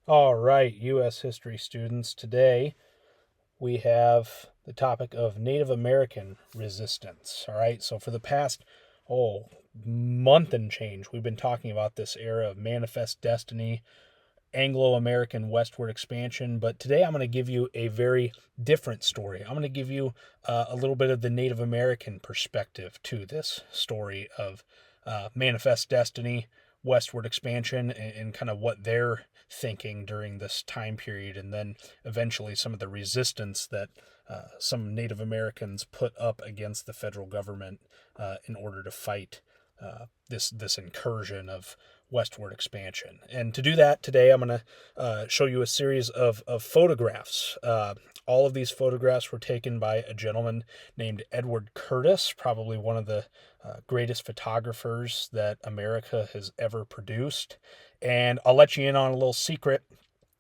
All right, U.S. history students. Today we have the topic of Native American resistance. All right, so for the past, month and change, we've been talking about this era of manifest destiny, Anglo American westward expansion. But today I'm going to give you a very different story. I'm going to give you a little bit of the Native American perspective to this story of manifest destiny, westward expansion, and kind of what they're thinking during this time period, and then eventually some of the resistance that some Native Americans put up against the federal government in order to fight this incursion of westward expansion. And to do that today, I'm going to show you a series of photographs. All of these photographs were taken by a gentleman named Edward Curtis, probably one of the greatest photographers that America has ever produced. And I'll let you in on a little secret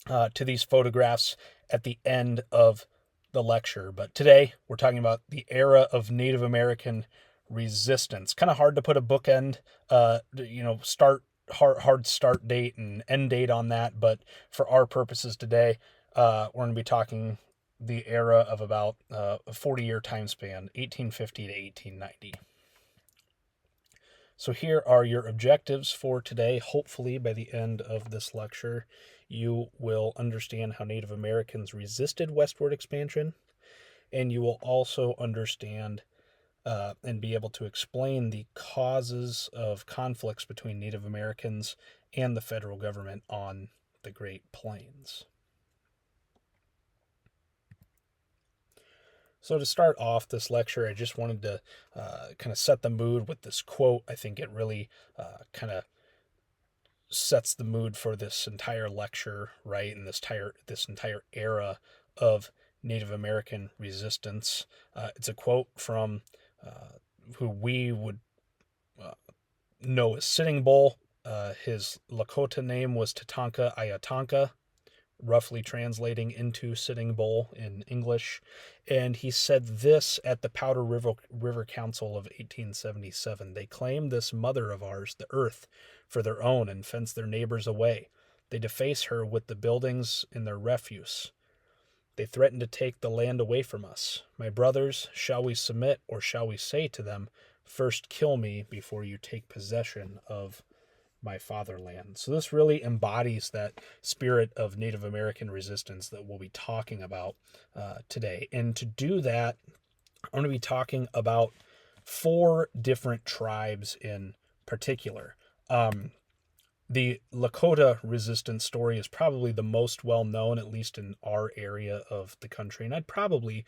to these photographs at the end of the lecture. But today we're talking about the era of Native American resistance. Kind of hard to put a bookend, start hard start date and end date on that. But for our purposes today, we're going to be talking the era of about a 40-year time span, 1850 to 1890. So here are your objectives for today. Hopefully, by the end of this lecture, you will understand how Native Americans resisted westward expansion, and you will also understand and be able to explain the causes of conflicts between Native Americans and the federal government on the Great Plains. So to start off this lecture, I just wanted to kind of set the mood with this quote. I think it really kind of sets the mood for this entire lecture, right? And this entire era of Native American resistance. It's a quote from who we would uh, know as Sitting Bull. His Lakota name was Tatanka Ayatanka, roughly translating into Sitting Bull in English. And he said this at the Powder River Council of 1877. They claim this mother of ours, the earth, for their own and fence their neighbors away. They deface her with the buildings in their refuse. They threaten to take the land away from us. My brothers, shall we submit, or shall we say to them, first kill me before you take possession of my fatherland? So this really embodies that spirit of Native American resistance that we'll be talking about today. And to do that, I'm going to be talking about four different tribes in particular. The Lakota resistance story is probably the most well known, at least in our area of the country. And I'd probably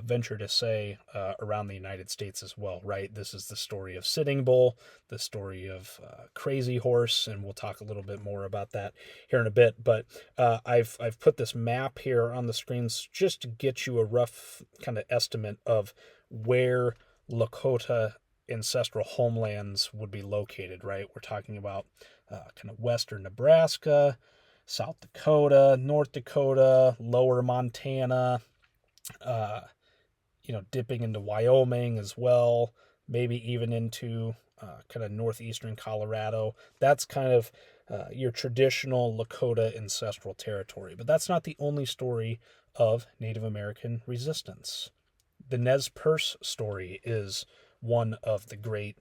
venture to say around the United States as well, right? This is the story of Sitting Bull, the story of Crazy Horse, and we'll talk a little bit more about that here in a bit. But I've put this map here on the screens just to get you a rough kind of estimate of where Lakota ancestral homelands would be located, right? We're talking about kind of western Nebraska, South Dakota, North Dakota, lower Montana, uh, dipping into Wyoming as well, maybe even into kind of northeastern Colorado. That's kind of your traditional Lakota ancestral territory. But that's not the only story of Native American resistance. The Nez Perce story is one of the great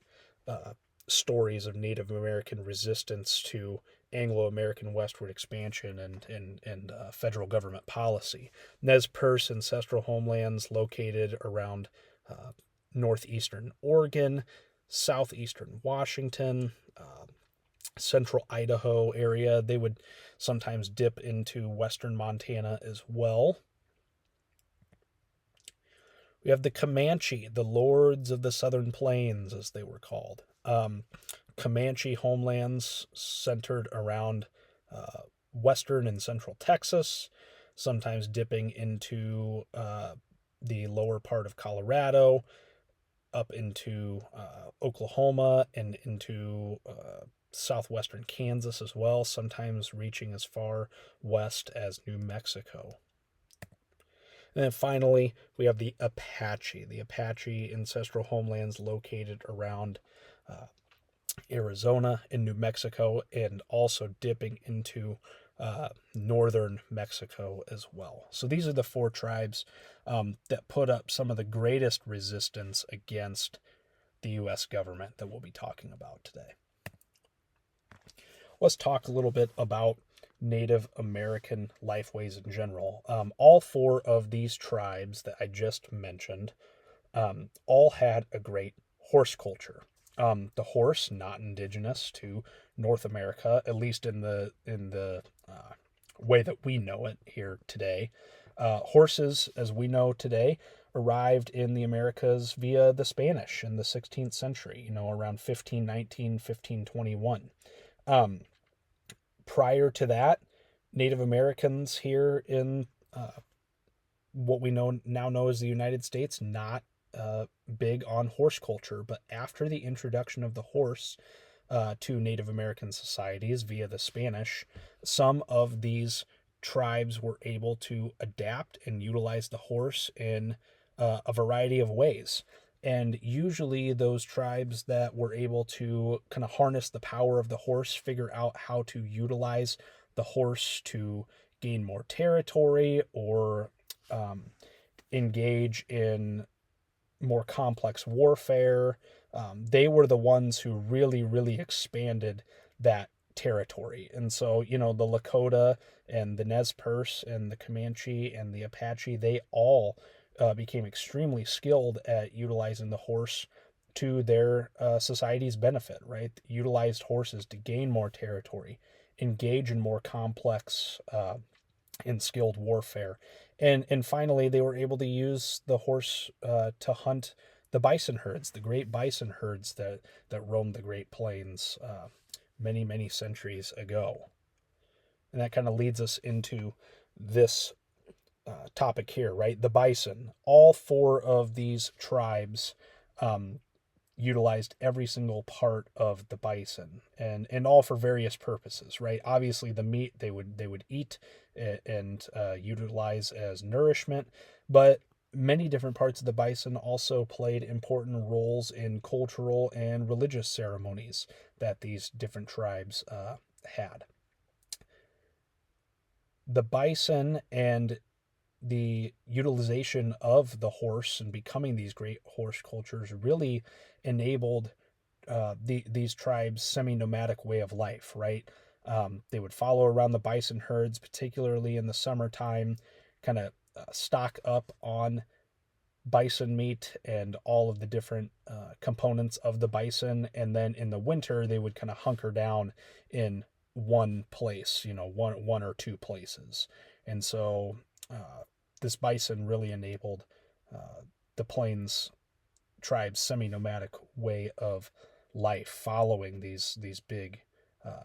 uh, stories of Native American resistance to Anglo-American westward expansion and federal government policy. Nez Perce ancestral homelands located around uh, northeastern Oregon, southeastern Washington, central Idaho area. They would sometimes dip into western Montana as well. We have the Comanche, the Lords of the Southern Plains, as they were called. Comanche homelands centered around western and central Texas, sometimes dipping into the lower part of Colorado, up into Oklahoma, and into southwestern Kansas as well, sometimes reaching as far west as New Mexico. And then finally, we have the Apache ancestral homelands located around Arizona and New Mexico, and also dipping into northern Mexico as well. So these are the four tribes that put up some of the greatest resistance against the U.S. government that we'll be talking about today. Let's talk a little bit about Native American lifeways in general. All four of these tribes that I just mentioned all had a great horse culture. The horse, not indigenous to North America, at least in the way that we know it here today. Horses, as we know today, arrived in the Americas via the Spanish in the 16th century, around 1519, 1521. Prior to that, Native Americans here in what we now know as the United States, not big on horse culture. But after the introduction of the horse to Native American societies via the Spanish, some of these tribes were able to adapt and utilize the horse in a variety of ways. And usually those tribes that were able to kind of harness the power of the horse, figure out how to utilize the horse to gain more territory or engage in more complex warfare. They were the ones who really, really expanded that territory. And so, the Lakota and the Nez Perce and the Comanche and the Apache, they all became extremely skilled at utilizing the horse to their society's benefit, right? Utilized horses to gain more territory, engage in more complex and skilled warfare. And finally, they were able to use the horse to hunt the bison herds, the great bison herds that roamed the Great Plains many, many centuries ago. And that kind of leads us into this topic here, right? The bison. All four of these tribes utilized every single part of the bison, and all for various purposes, right? Obviously, the meat they would eat and utilize as nourishment, but many different parts of the bison also played important roles in cultural and religious ceremonies that these different tribes had. The bison and the utilization of the horse and becoming these great horse cultures really enabled these tribes' semi-nomadic way of life, right? They would follow around the bison herds, particularly in the summertime, kind of stock up on bison meat and all of the different components of the bison. And then in the winter, they would kind of hunker down in one place, one or two places. And so this bison really enabled the Plains tribe's semi-nomadic way of life, following these big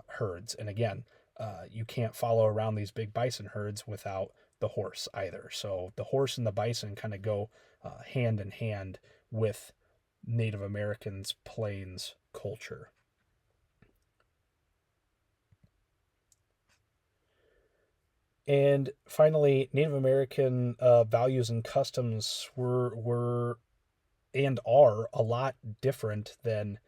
herds. And again, you can't follow around these big bison herds without the horse either. So the horse and the bison kind of go hand in hand with Native Americans' Plains culture. And finally, Native American values and customs were and are a lot different than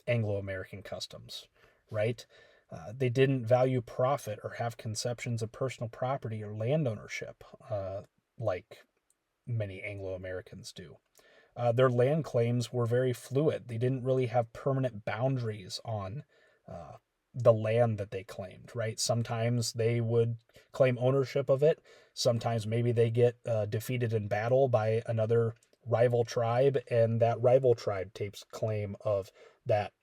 Anglo-American customs, right? They didn't value profit or have conceptions of personal property or land ownership like many Anglo-Americans do. Their land claims were very fluid. They didn't really have permanent boundaries on the land that they claimed, right? Sometimes they would claim ownership of it. Sometimes maybe they get defeated in battle by another rival tribe, and that rival tribe takes claim of that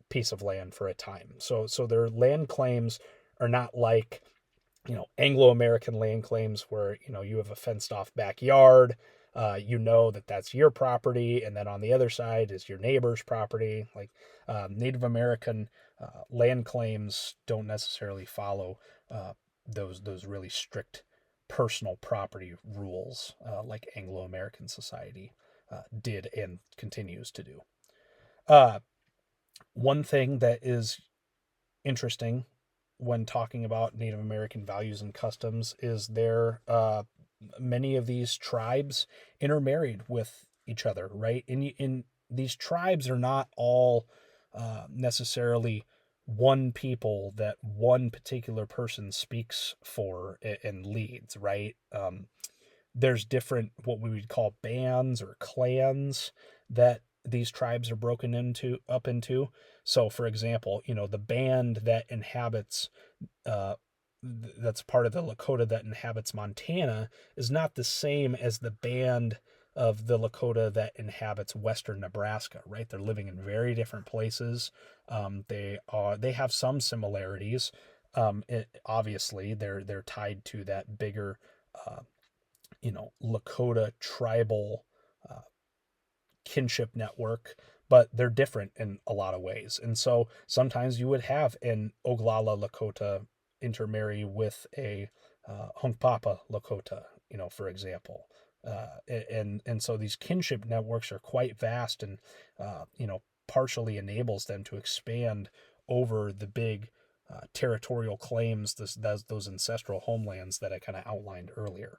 piece of land for a time. So their land claims are not like, Anglo-American land claims where, you have a fenced off backyard, that's your property, and then on the other side is your neighbor's property. Like Native American land claims don't necessarily follow those really strict personal property rules like Anglo-American society did and continues to do. One thing that is interesting when talking about Native American values and customs is many of these tribes intermarried with each other, right? In these tribes are not all necessarily one people that one particular person speaks for and leads, right? There's different, what we would call bands or clans that these tribes are broken into up into. So for example, the band that inhabits uh, that's part of the Lakota that inhabits Montana is not the same as the band of the Lakota that inhabits western Nebraska, right? They're living in very different places. They have some similarities. Obviously, they're tied to that bigger, uh, Lakota tribal uh, kinship network, but they're different in a lot of ways. And so sometimes you would have an Oglala Lakota intermarry with a Hunkpapa Lakota, for example. And so these kinship networks are quite vast and, partially enables them to expand over the big territorial claims, those ancestral homelands that I kind of outlined earlier.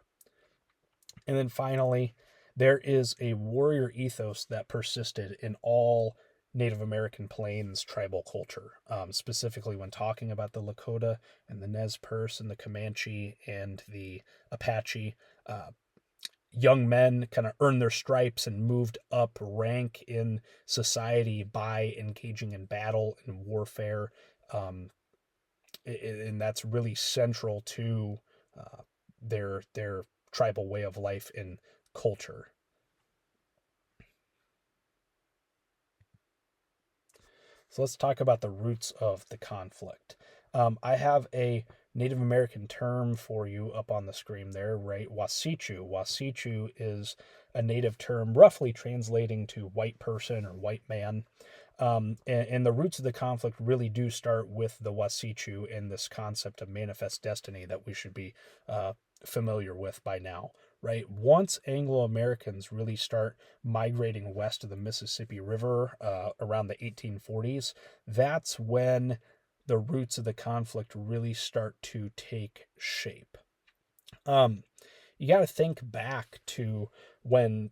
And then finally, there is a warrior ethos that persisted in all Native American Plains tribal culture, specifically when talking about the Lakota and the Nez Perce and the Comanche and the Apache. Uh, Young men kind of earned their stripes and moved up rank in society by engaging in battle and warfare. Um, and that's really central to their tribal way of life and culture. So let's talk about the roots of the conflict. I have a Native American term for you up on the screen there, right? Wasichu. Wasichu is a native term roughly translating to white person or white man. And the roots of the conflict really do start with the Wasichu and this concept of manifest destiny that we should be familiar with by now, right? Once Anglo Americans really start migrating west of the Mississippi River around the 1840s, that's when the roots of the conflict really start to take shape. You got to think back to when,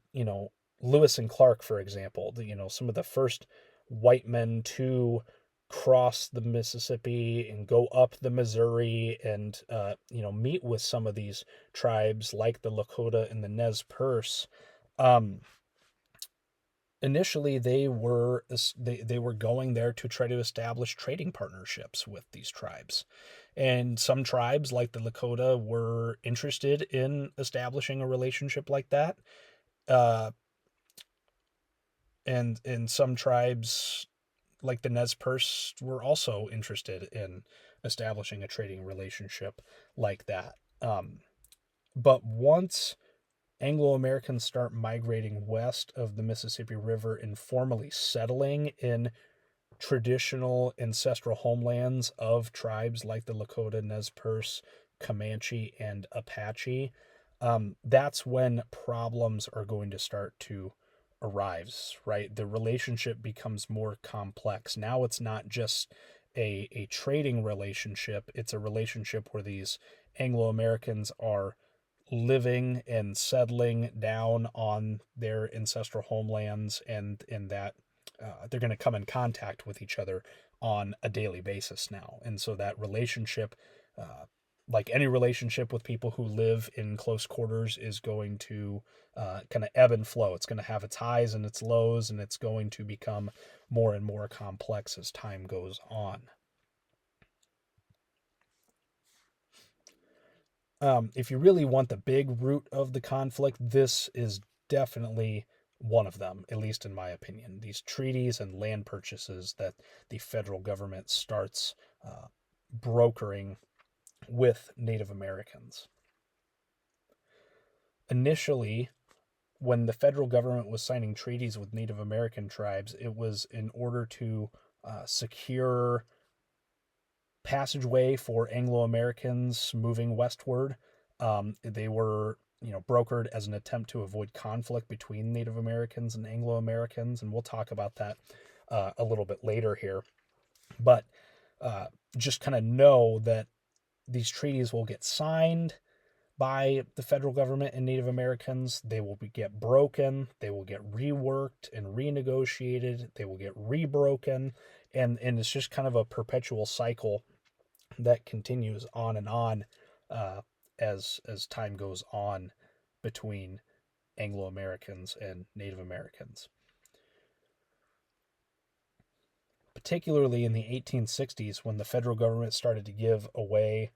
Lewis and Clark, for example, some of the first white men to cross the Mississippi and go up the Missouri and, meet with some of these tribes like the Lakota and the Nez Perce. Um, Initially they were going there to try to establish trading partnerships with these tribes, and some tribes like the Lakota were interested in establishing a relationship like that, uh, and some tribes like the Nez Perce were also interested in establishing a trading relationship like that. But once Anglo Americans start migrating west of the Mississippi River and formally settling in traditional ancestral homelands of tribes like the Lakota, Nez Perce, Comanche, and Apache, that's when problems are going to start to arise, right? The relationship becomes more complex. Now it's not just a trading relationship, it's a relationship where these Anglo Americans are living and settling down on their ancestral homelands, and in that they're going to come in contact with each other on a daily basis now. And so that relationship, like any relationship with people who live in close quarters, is going to kind of ebb and flow. It's going to have its highs and its lows, and it's going to become more and more complex as time goes on. If you really want the big root of the conflict, this is definitely one of them, at least in my opinion. These treaties and land purchases that the federal government starts brokering with Native Americans. Initially, when the federal government was signing treaties with Native American tribes, it was in order to secure passageway for Anglo Americans moving westward. They were, brokered as an attempt to avoid conflict between Native Americans and Anglo Americans, and we'll talk about that a little bit later here. But just kind of know that these treaties will get signed, by the federal government and Native Americans. They will get broken, they will get reworked and renegotiated, they will get rebroken, and it's just kind of a perpetual cycle that continues on and on uh, as time goes on between Anglo Americans and Native Americans. Particularly in the 1860s, when the federal government started to give away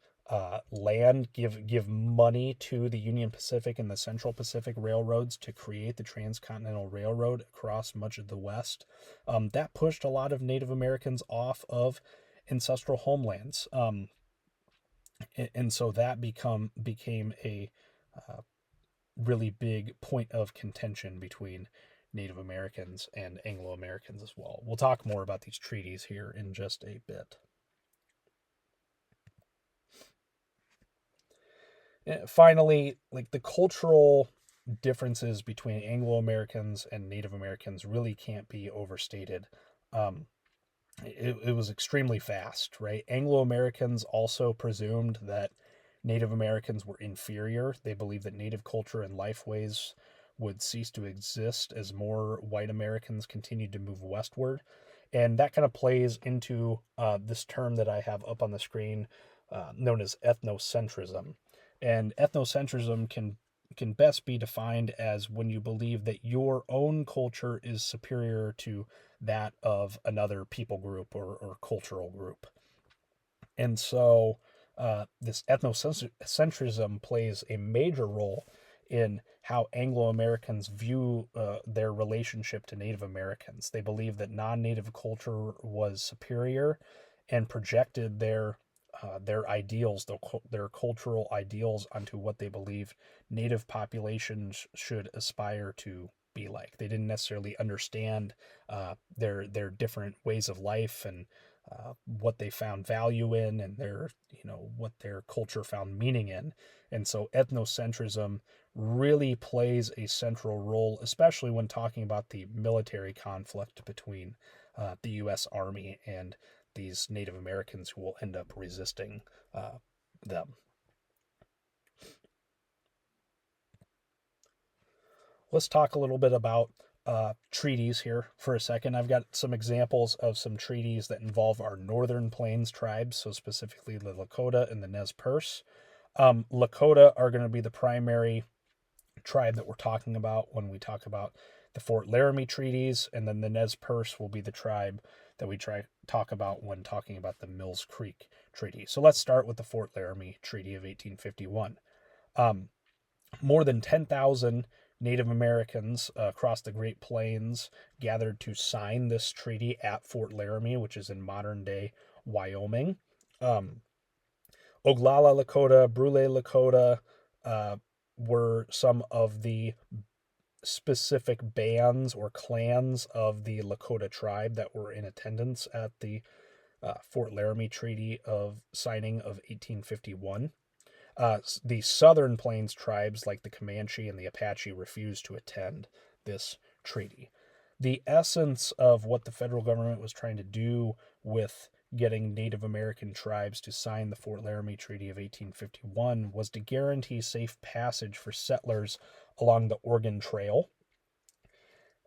land, give money to the Union Pacific and the Central Pacific Railroads to create the Transcontinental Railroad across much of the West. That pushed a lot of Native Americans off of ancestral homelands, and so that became a really big point of contention between Native Americans and Anglo Americans as well. We'll talk more about these treaties here in just a bit. And finally, like the cultural differences between Anglo Americans and Native Americans really can't be overstated. It was extremely fast, right? Anglo Americans also presumed that Native Americans were inferior. They believed that Native culture and lifeways would cease to exist as more white Americans continued to move westward. And that kind of plays into this term that I have up on the screen, known as ethnocentrism. And ethnocentrism can best be defined as when you believe that your own culture is superior to that of another people group or cultural group. And so this ethnocentrism plays a major role in how Anglo Americans view their relationship to Native Americans. They believe that non-Native culture was superior and projected their ideals, their cultural ideals, onto what they believed Native populations should aspire to be like. They didn't necessarily understand their different ways of life and what they found value in, and what their culture found meaning in. And so ethnocentrism really plays a central role, especially when talking about the military conflict between the U.S. Army and these Native Americans who will end up resisting them. Let's talk a little bit about treaties here for a second. I've got some examples of some treaties that involve our Northern Plains tribes, so specifically the Lakota and the Nez Perce. Lakota are going to be the primary tribe that we're talking about when we talk about the Fort Laramie treaties, and then the Nez Perce will be the tribe that we talk about when talking about the Mills Creek Treaty. So let's start with the Fort Laramie Treaty of 1851. More than 10,000 Native Americans across the Great Plains gathered to sign this treaty at Fort Laramie, which is in modern-day Wyoming. Oglala Lakota, Brule Lakota were some of the specific bands or clans of the Lakota tribe that were in attendance at the Fort Laramie Treaty of signing of 1851. The Southern Plains tribes, like the Comanche and the Apache, refused to attend this treaty. The essence of what the federal government was trying to do with getting Native American tribes to sign the Fort Laramie Treaty of 1851 was to guarantee safe passage for settlers along the Oregon Trail.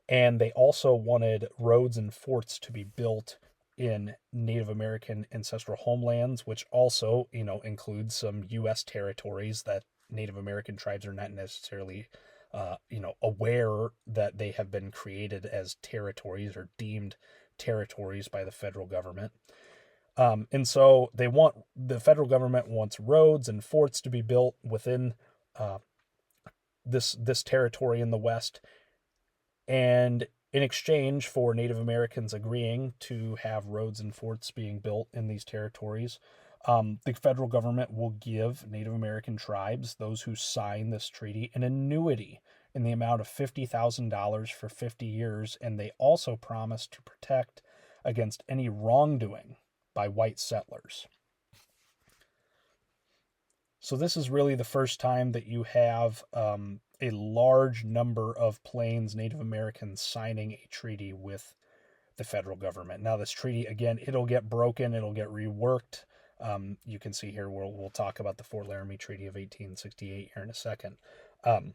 And they also wanted roads and forts to be built in Native American ancestral homelands, which also, includes some U.S. territories that Native American tribes are not necessarily, aware that they have been created as territories or deemed territories by the federal government. And so the federal government wants roads and forts to be built within this territory in the West, and in exchange for Native Americans agreeing to have roads and forts being built in these territories, the federal government will give Native American tribes, those who sign this treaty, an annuity in the amount of $50,000 for 50 years, and they also promise to protect against any wrongdoing by white settlers. So this is really the first time that you have a large number of Plains Native Americans signing a treaty with the federal government. Now, this treaty, again, it'll get broken, it'll get reworked You can see here we'll talk about the Fort Laramie Treaty of 1868 here in a second. Um,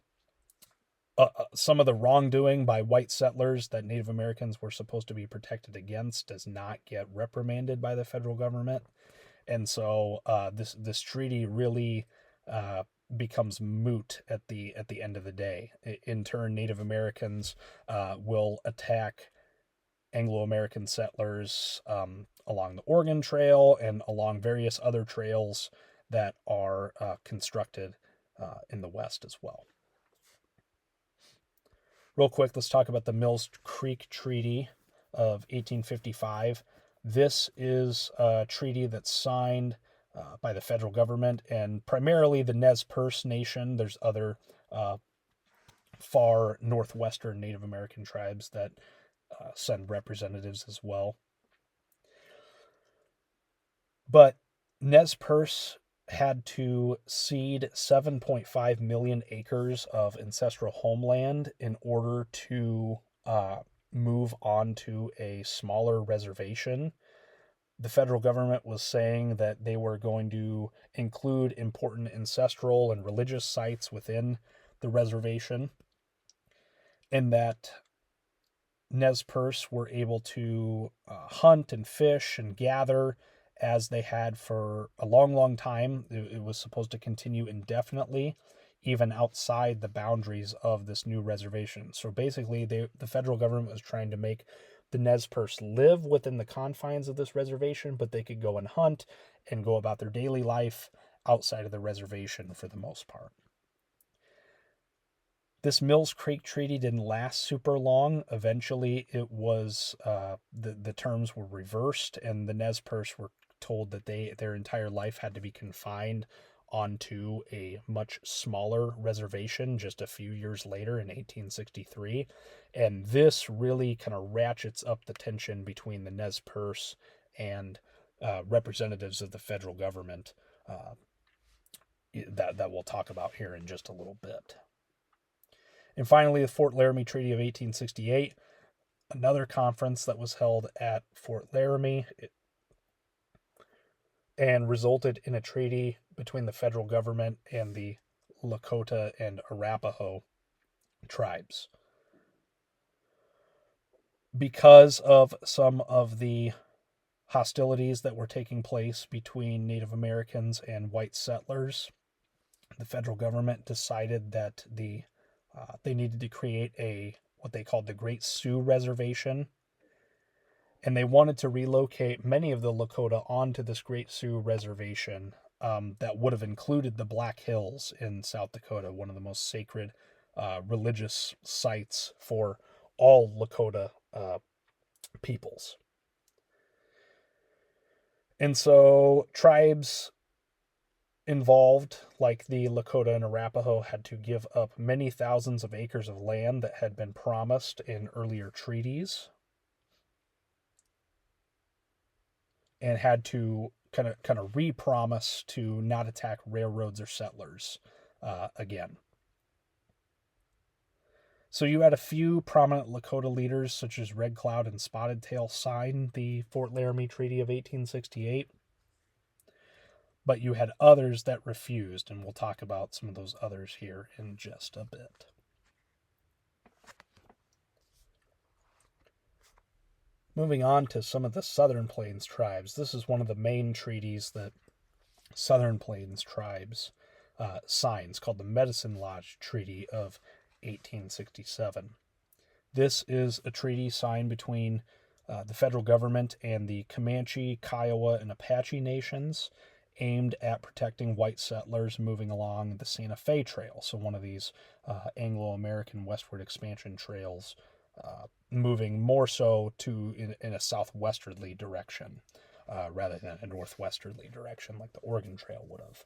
some of the wrongdoing by white settlers that Native Americans were supposed to be protected against does not get reprimanded by the federal government, and so this treaty really becomes moot at the end of the day. In turn, Native Americans will attack Anglo-American settlers along the Oregon Trail and along various other trails that are constructed in the West as well. Real quick, let's talk about the Mills Creek Treaty of 1855. This is a treaty that's signed by the federal government and primarily the Nez Perce Nation. There's other far northwestern Native American tribes that send representatives as well. But Nez Perce had to cede 7.5 million acres of ancestral homeland in order to move on to a smaller reservation. The federal government was saying that they were going to include important ancestral and religious sites within the reservation, and that Nez Perce were able to hunt and fish and gather as they had for a long, long time. It was supposed to continue indefinitely, even outside the boundaries of this new reservation. So basically, the federal government was trying to make the Nez Perce live within the confines of this reservation, but they could go and hunt and go about their daily life outside of the reservation for the most part. This Mills Creek Treaty didn't last super long. Eventually, it was the terms were reversed, and the Nez Perce were told that their entire life had to be confined onto a much smaller reservation just a few years later in 1863. And this really kind of ratchets up the tension between the Nez Perce and representatives of the federal government that we'll talk about here in just a little bit. And finally, the Fort Laramie Treaty of 1868, another conference that was held at Fort Laramie and resulted in a treaty between the federal government and the Lakota and Arapaho tribes. Because of some of the hostilities that were taking place between Native Americans and white settlers, the federal government decided that they needed to create what they called the Great Sioux Reservation, and they wanted to relocate many of the Lakota onto this Great Sioux Reservation that would have included the Black Hills in South Dakota, one of the most sacred religious sites for all Lakota peoples. And so tribes involved, like the Lakota and Arapaho, had to give up many thousands of acres of land that had been promised in earlier treaties, and had to kind of re-promise to not attack railroads or settlers again. So you had a few prominent Lakota leaders, such as Red Cloud and Spotted Tail, sign the Fort Laramie Treaty of 1868. But you had others that refused, and we'll talk about some of those others here in just a bit. Moving on to some of the Southern Plains tribes. This is one of the main treaties that Southern Plains tribes signs, called the Medicine Lodge Treaty of 1867. This is a treaty signed between the federal government and the Comanche, Kiowa, and Apache nations, aimed at protecting white settlers moving along the Santa Fe Trail, so one of these Anglo-American westward expansion trails, moving more so in a southwesterly direction rather than a northwesterly direction like the Oregon Trail would have.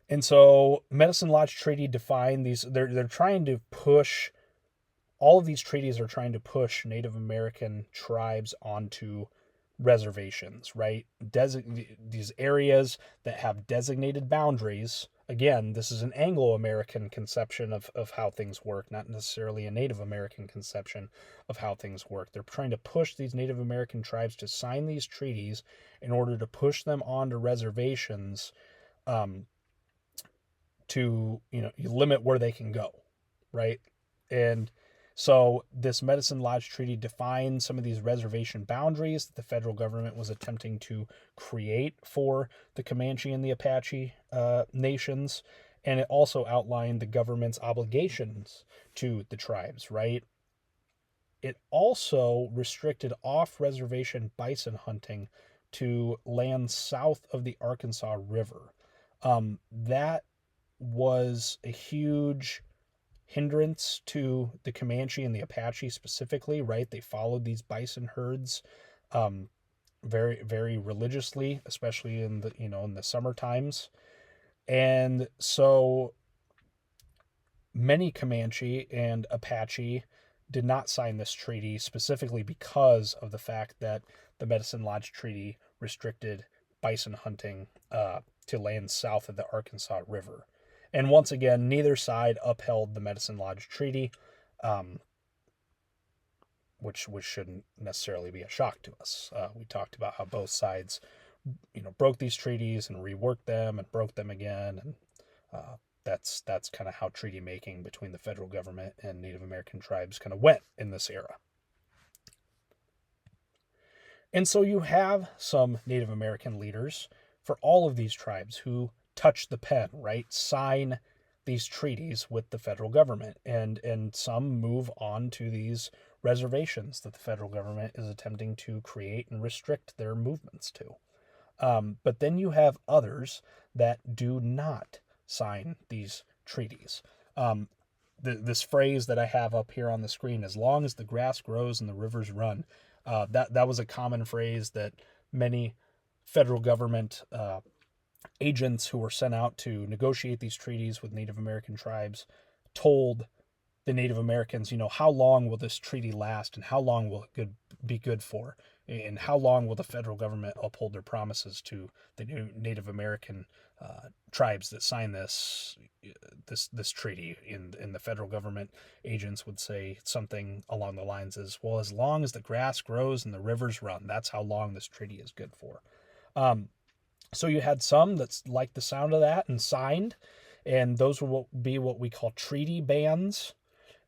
And so Medicine Lodge Treaty defined these, they're trying to push, all of these treaties are trying to push Native American tribes onto reservations, right? These areas that have designated boundaries. Again, this is an Anglo-American conception of how things work, not necessarily a Native American conception of how things work. They're trying to push these Native American tribes to sign these treaties in order to push them onto reservations, um, to, you limit where they can go, right? And so this Medicine Lodge Treaty defines some of these reservation boundaries that the federal government was attempting to create for the Comanche and the Apache nations. And it also outlined the government's obligations to the tribes, right? It also restricted off-reservation bison hunting to land south of the Arkansas River. That was a huge hindrance to the Comanche and the Apache specifically, right? They followed these bison herds very, very religiously, especially in the summer times. And so many Comanche and Apache did not sign this treaty specifically because of the fact that the Medicine Lodge Treaty restricted bison hunting to land south of the Arkansas River. And once again, neither side upheld the Medicine Lodge Treaty, which shouldn't necessarily be a shock to us. We talked about how both sides, broke these treaties and reworked them and broke them again, and that's kind of how treaty making between the federal government and Native American tribes kind of went in this era. And so you have some Native American leaders for all of these tribes who touch the pen, right? Sign these treaties with the federal government, and some move on to these reservations that the federal government is attempting to create and restrict their movements to. But then you have others that do not sign these treaties. This phrase that I have up here on the screen, as long as the grass grows and the rivers run, that was a common phrase that many federal government agents who were sent out to negotiate these treaties with Native American tribes told the Native Americans, how long will this treaty last, and how long will it be good for, and how long will the federal government uphold their promises to the Native American tribes that sign this treaty. And the federal government agents would say something along the lines as, well, as long as the grass grows and the rivers run, that's how long this treaty is good for. So you had some that's liked the sound of that and signed, and those would be what we call treaty bands.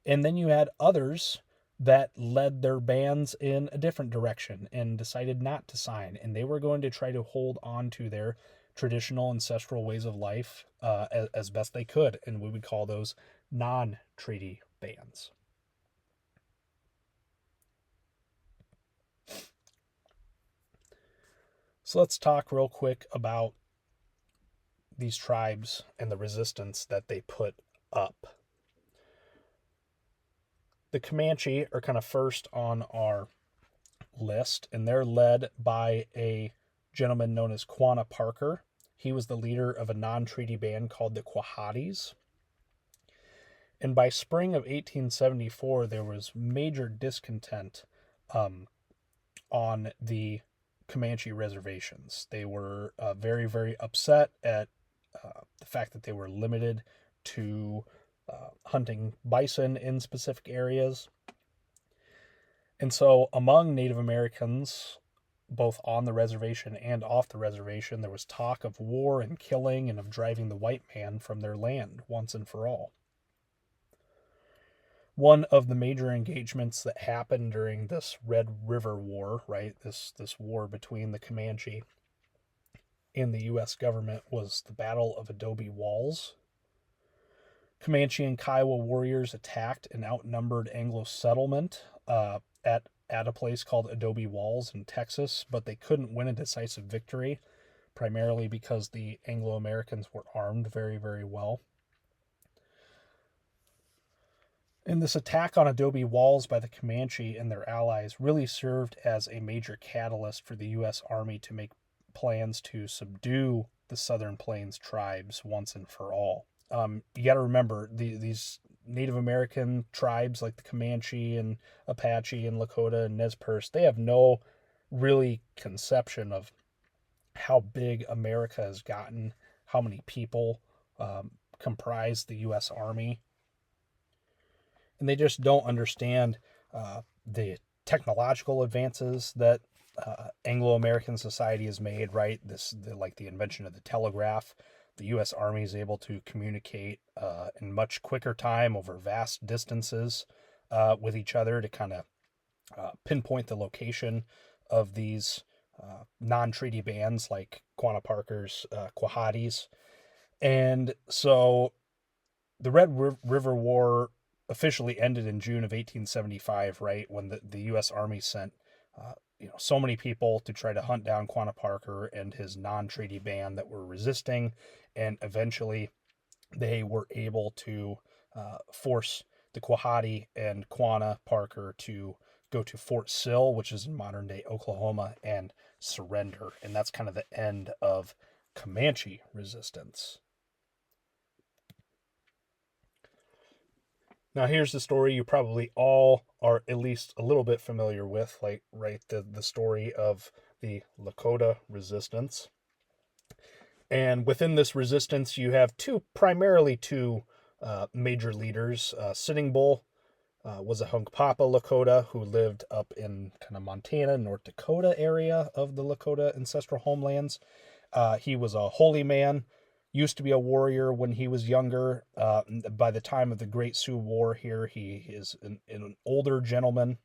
And then you had others that led their bands in a different direction and decided not to sign, and they were going to try to hold on to their traditional ancestral ways of life as best they could, and we would call those non-treaty bands. So let's talk real quick about these tribes and the resistance that they put up. The Comanche are kind of first on our list, and they're led by a gentleman known as Quanah Parker. He was the leader of a non-treaty band called the Quahatis. And by spring of 1874, there was major discontent on the Comanche reservations. They were very, very upset at the fact that they were limited to hunting bison in specific areas. And so among Native Americans, both on the reservation and off the reservation, there was talk of war and killing and of driving the white man from their land once and for all. One of the major engagements that happened during this Red River War, right, this war between the Comanche and the U.S. government, was the Battle of Adobe Walls. Comanche and Kiowa warriors attacked an outnumbered Anglo settlement at a place called Adobe Walls in Texas, but they couldn't win a decisive victory, primarily because the Anglo-Americans were armed very, very well. And this attack on Adobe Walls by the Comanche and their allies really served as a major catalyst for the U.S. Army to make plans to subdue the Southern Plains tribes once and for all. You got to remember, these Native American tribes like the Comanche and Apache and Lakota and Nez Perce, they have no really conception of how big America has gotten, how many people comprise the U.S. Army, and they just don't understand the technological advances that Anglo-American society has made. Right, like the invention of the telegraph. The U.S. Army is able to communicate in much quicker time over vast distances with each other to kind of pinpoint the location of these non-treaty bands like Quanah Parker's Quahatis. And so the River War officially ended in June of 1875, right, when the U.S. Army sent so many people to try to hunt down Quanah Parker and his non-treaty band that were resisting, and eventually they were able to force the Quahati and Quanah Parker to go to Fort Sill, which is in modern day Oklahoma, and surrender. And that's kind of the end of Comanche resistance. Now, here's the story you probably all are at least a little bit familiar with, like, right, the story of the Lakota resistance. And within this resistance, you have primarily two major leaders. Sitting Bull was a Hunkpapa Lakota who lived up in kind of Montana, North Dakota area of the Lakota ancestral homelands. He was a holy man, used to be a warrior when he was younger. By the time of the Great Sioux War here, he is an older gentleman.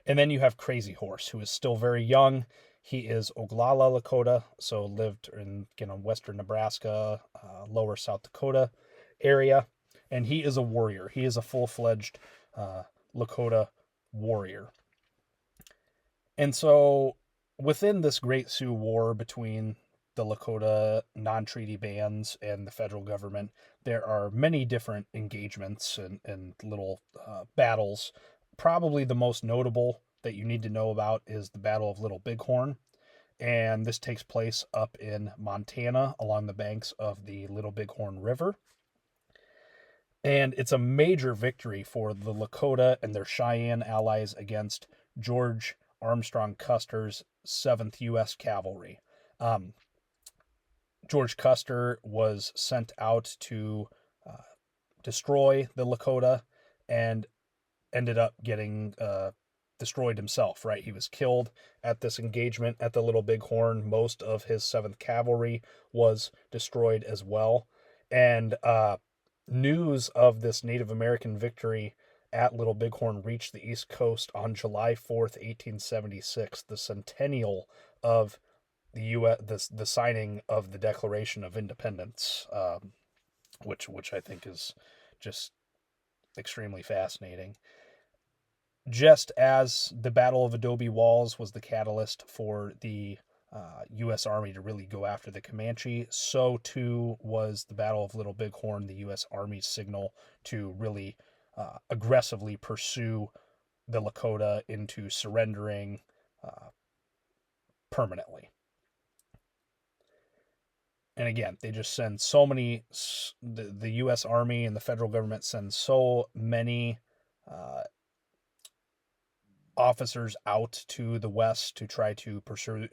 And then you have Crazy Horse, who is still very young. He is Oglala Lakota, so lived in western Nebraska, lower South Dakota area, and he is a warrior. He is a full-fledged Lakota warrior. And so within this Great Sioux War between the Lakota non-treaty bands and the federal government, there are many different engagements and little battles. Probably the most notable that you need to know about is the Battle of Little Bighorn. And this takes place up in Montana along the banks of the Little Bighorn River. And it's a major victory for the Lakota and their Cheyenne allies against George Armstrong Custer's 7th U.S. Cavalry. George Custer was sent out to destroy the Lakota and ended up getting destroyed himself, right? He was killed at this engagement at the Little Bighorn. Most of his 7th Cavalry was destroyed as well. And news of this Native American victory at Little Bighorn reached the East Coast on July 4th, 1876, the centennial of the U.S. the signing of the Declaration of Independence, which I think is just extremely fascinating. Just as the Battle of Adobe Walls was the catalyst for the U.S. Army to really go after the Comanche, so too was the Battle of Little Bighorn the U.S. Army's signal to really aggressively pursue the Lakota into surrendering permanently. And again, they just send so many, the U.S. Army and the federal government sends so many officers out to the west to try to pursue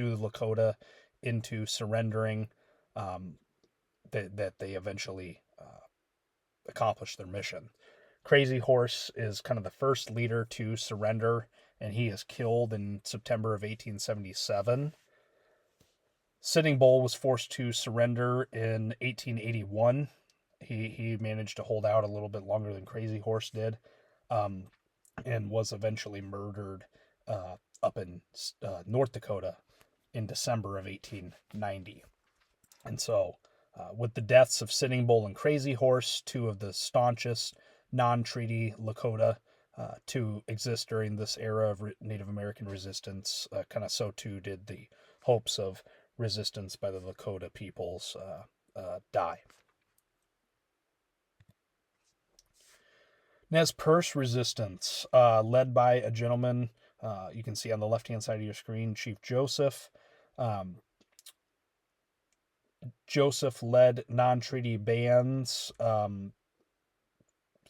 the Lakota into surrendering, that they eventually accomplish their mission. Crazy Horse is kind of the first leader to surrender, and he is killed in September of 1877. Sitting Bull was forced to surrender in 1881. He managed to hold out a little bit longer than Crazy Horse did, and was eventually murdered up in North Dakota in December of 1890. And so, with the deaths of Sitting Bull and Crazy Horse, two of the staunchest non-treaty Lakota to exist during this era of Native American resistance, kind of so too did the hopes of resistance by the Lakota peoples die. Nez Perce resistance, led by a gentleman you can see on the left-hand side of your screen, Chief Joseph. Joseph led non-treaty bands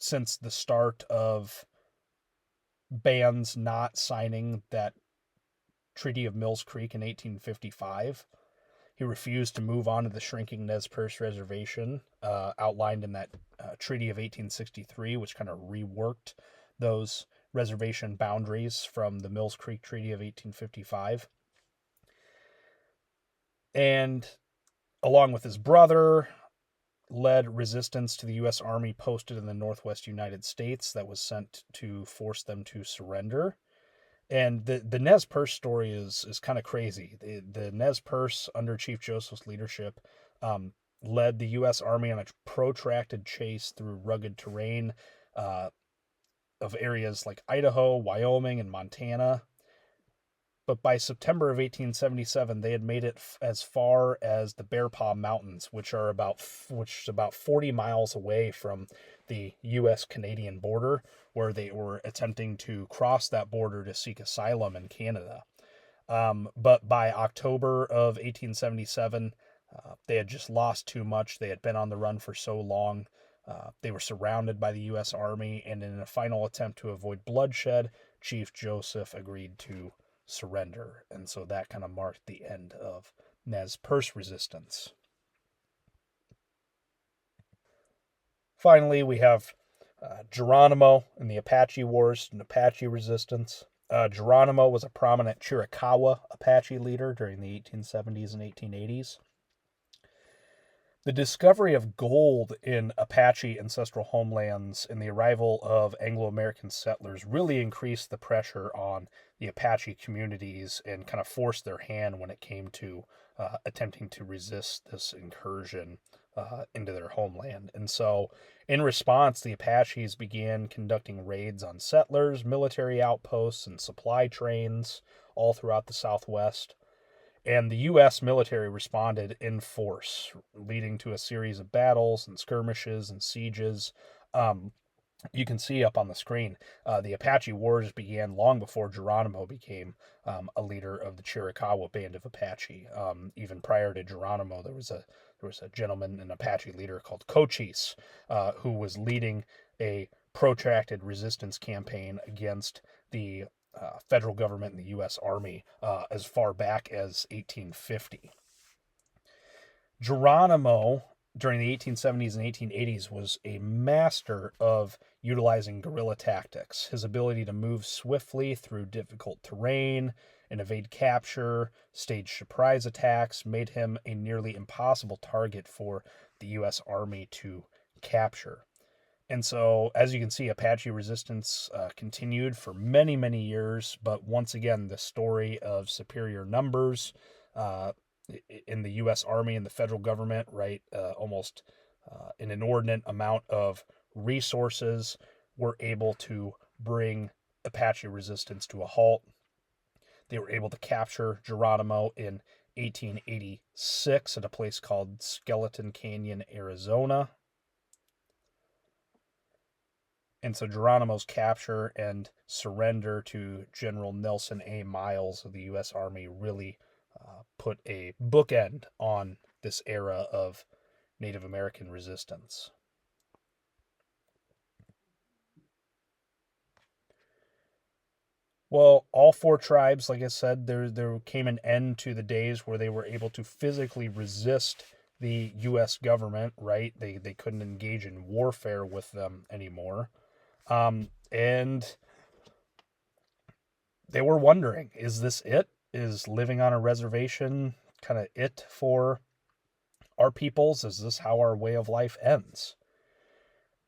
since the start of bands not signing that Treaty of Mills Creek in 1855. He refused to move on to the shrinking Nez Perce Reservation outlined in that Treaty of 1863, which kind of reworked those reservation boundaries from the Mills Creek Treaty of 1855. And along with his brother, led resistance to the U.S. Army posted in the Northwest United States that was sent to force them to surrender. And the Nez Perce story is kind of crazy. The Nez Perce, under Chief Joseph's leadership, led the U.S. Army on a protracted chase through rugged terrain of areas like Idaho, Wyoming, and Montana. But by September of 1877, they had made it as far as the Bear Paw Mountains, which is about 40 miles away from the U.S.-Canadian border, where they were attempting to cross that border to seek asylum in Canada. But by October of 1877, they had just lost too much. They had been on the run for so long. They were surrounded by the U.S. Army, and in a final attempt to avoid bloodshed, Chief Joseph agreed to surrender. And so that kind of marked the end of Nez Perce resistance. Finally, we have Geronimo and the Apache Wars and Apache resistance. Geronimo was a prominent Chiricahua Apache leader during the 1870s and 1880s. The discovery of gold in Apache ancestral homelands and the arrival of Anglo-American settlers really increased the pressure on the Apache communities and kind of forced their hand when it came to attempting to resist this incursion into their homeland. And so, in response, the Apaches began conducting raids on settlers, military outposts, and supply trains all throughout the Southwest. And the U.S. military responded in force, leading to a series of battles and skirmishes and sieges. You can see up on the screen, the Apache Wars began long before Geronimo became a leader of the Chiricahua Band of Apache. Even prior to Geronimo, there was a gentleman, an Apache leader called Cochise, who was leading a protracted resistance campaign against the federal government and the U.S. Army as far back as 1850. Geronimo, during the 1870s and 1880s, was a master of utilizing guerrilla tactics. His ability to move swiftly through difficult terrain and evade capture, stage surprise attacks, made him a nearly impossible target for the U.S. Army to capture. And so, as you can see, Apache resistance continued for many, many years. But once again, the story of superior numbers in the U.S. Army and the federal government, right, almost an inordinate amount of resources were able to bring Apache resistance to a halt. They were able to capture Geronimo in 1886 at a place called Skeleton Canyon, Arizona. And so Geronimo's capture and surrender to General Nelson A. Miles of the U.S. Army really put a bookend on this era of Native American resistance. Well, all four tribes, like I said, there came an end to the days where they were able to physically resist the U.S. government, right? They couldn't engage in warfare with them anymore. And they were wondering, is this it? Is living on a reservation kind of it for our peoples? Is this how our way of life ends?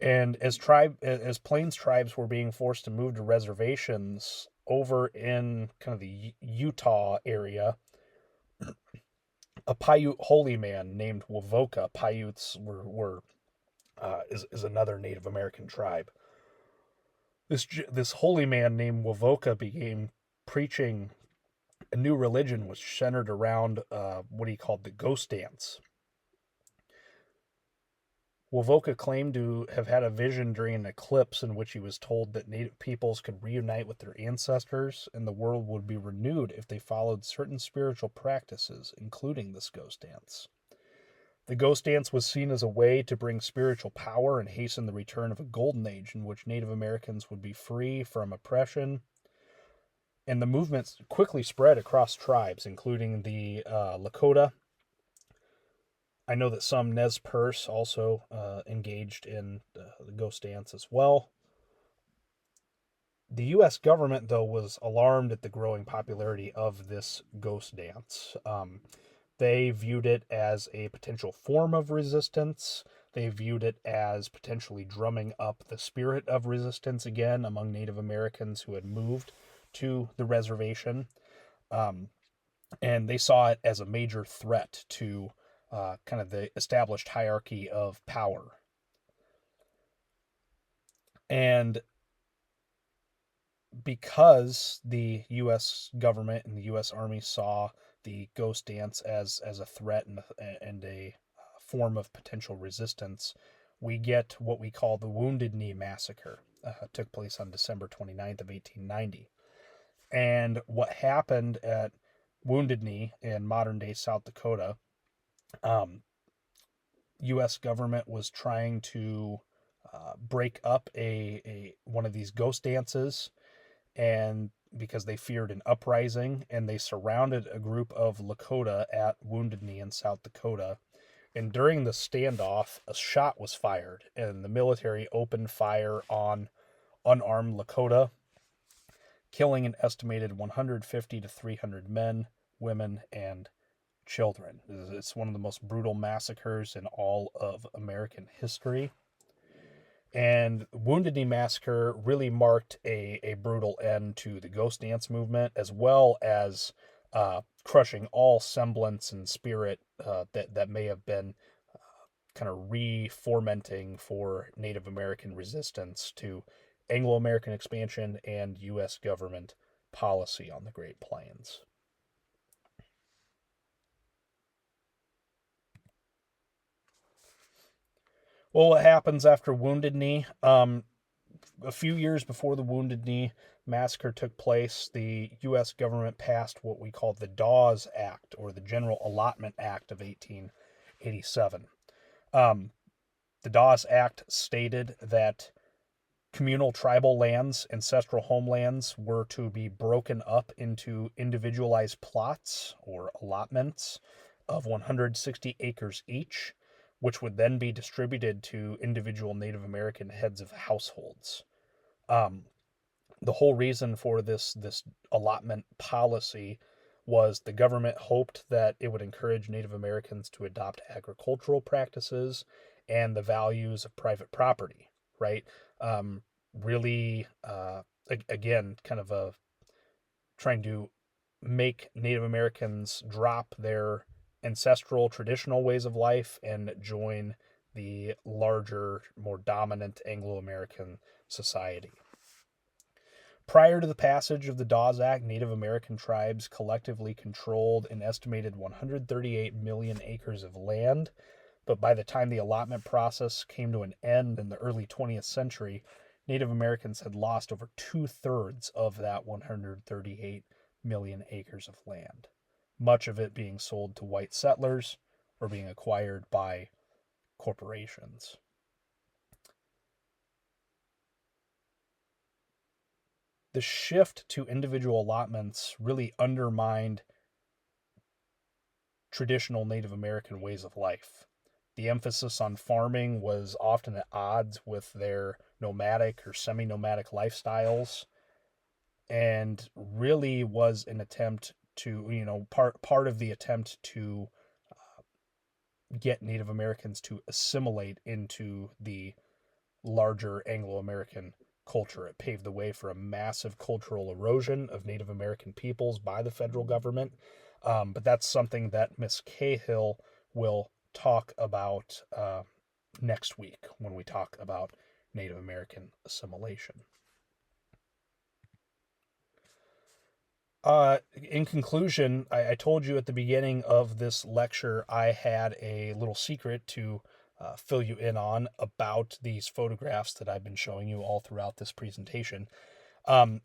And as Plains tribes were being forced to move to reservations over in kind of the Utah area, a Paiute holy man named Wovoka. Paiutes is another Native American tribe. This holy man named Wovoka began preaching a new religion, which centered around what he called the ghost dance. Wovoka claimed to have had a vision during an eclipse in which he was told that Native peoples could reunite with their ancestors and the world would be renewed if they followed certain spiritual practices, including this ghost dance. The ghost dance was seen as a way to bring spiritual power and hasten the return of a golden age in which Native Americans would be free from oppression And the movement quickly spread across tribes, including the Lakota. I know that some Nez Perce also engaged in the ghost dance as well. The U.S. government, though, was alarmed at the growing popularity of this ghost dance. They viewed it as a potential form of resistance. They viewed it as potentially drumming up the spirit of resistance again among Native Americans who had moved to the reservation. Um, and they saw it as a major threat to kind of the established hierarchy of power. And because the U.S. government and the U.S. Army saw the ghost dance as a threat and a form of potential resistance, we get what we call the Wounded Knee Massacre. Took place on December 29th of 1890. And what happened at Wounded Knee in modern-day South Dakota, U.S. government was trying to break up a one of these ghost dances, and because they feared an uprising, and they surrounded a group of Lakota at Wounded Knee in South Dakota. And during the standoff, a shot was fired, and the military opened fire on unarmed Lakota, killing an estimated 150 to 300 men, women, and children. It's one of the most brutal massacres in all of American history. And Wounded Knee Massacre really marked a brutal end to the ghost dance movement, as well as crushing all semblance and spirit that may have been kind of re-fomenting for Native American resistance to Anglo-American expansion and U.S. government policy on the Great Plains. Well, what happens after Wounded Knee? A few years before the Wounded Knee massacre took place, the U.S. government passed what we call the Dawes Act, or the General Allotment Act of 1887. The Dawes Act stated that communal tribal lands, ancestral homelands, were to be broken up into individualized plots or allotments of 160 acres each, which would then be distributed to individual Native American heads of households. Um, the whole reason for this allotment policy was the government hoped that it would encourage Native Americans to adopt agricultural practices and the values of private property, right? Um, really, again, kind of a trying to make Native Americans drop their ancestral traditional ways of life and join the larger, more dominant Anglo American society. Prior to the passage of the Dawes Act, Native American tribes collectively controlled an estimated 138 million acres of land, but by the time the allotment process came to an end in the early 20th century, Native Americans had lost over 2/3 of that 138 million acres of land, much of it being sold to white settlers or being acquired by corporations. The shift to individual allotments really undermined traditional Native American ways of life. The emphasis on farming was often at odds with their nomadic or semi nomadic lifestyles, and really was an attempt to, part of the attempt to get Native Americans to assimilate into the larger Anglo American culture. It paved the way for a massive cultural erosion of Native American peoples by the federal government. But that's something that Miss Cahill will talk about next week when we talk about Native American assimilation. In conclusion, I told you at the beginning of this lecture I had a little secret to fill you in on about these photographs that I've been showing you all throughout this presentation.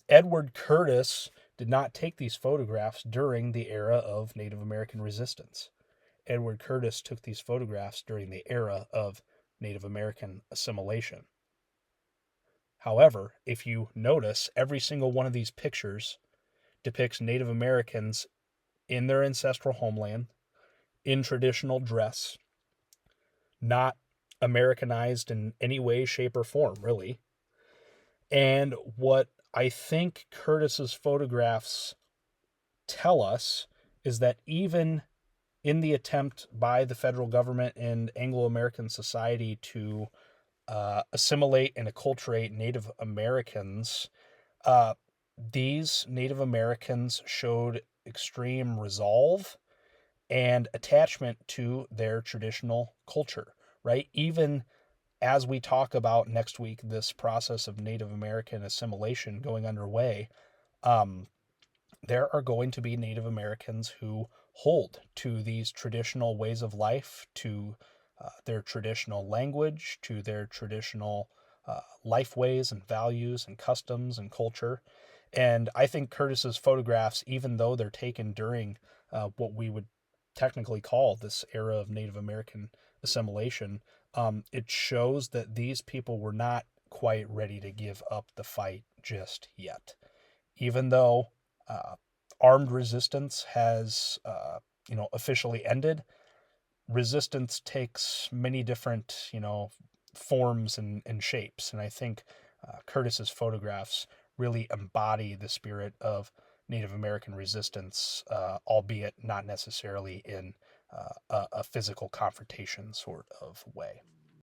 Edward Curtis did not take these photographs during the era of Native American resistance. Edward Curtis took these photographs during the era of Native American assimilation. However, if you notice, every single one of these pictures depicts Native Americans in their ancestral homeland, in traditional dress, not Americanized in any way, shape, or form, really. And what I think Curtis's photographs tell us is that even in the attempt by the federal government and Anglo American society to assimilate and acculturate Native Americans, uh, these Native Americans showed extreme resolve and attachment to their traditional culture, right? Even as we talk about next week, this process of Native American assimilation going underway, um, there are going to be Native Americans who hold to these traditional ways of life, to their traditional language, to their traditional life ways and values and customs and culture. And I think Curtis's photographs, even though they're taken during what we would technically call this era of Native American assimilation, it shows that these people were not quite ready to give up the fight just yet. Even though uh, armed resistance has, officially ended, resistance takes many different, forms and shapes. And I think Curtis's photographs really embody the spirit of Native American resistance, albeit not necessarily in a physical confrontation sort of way.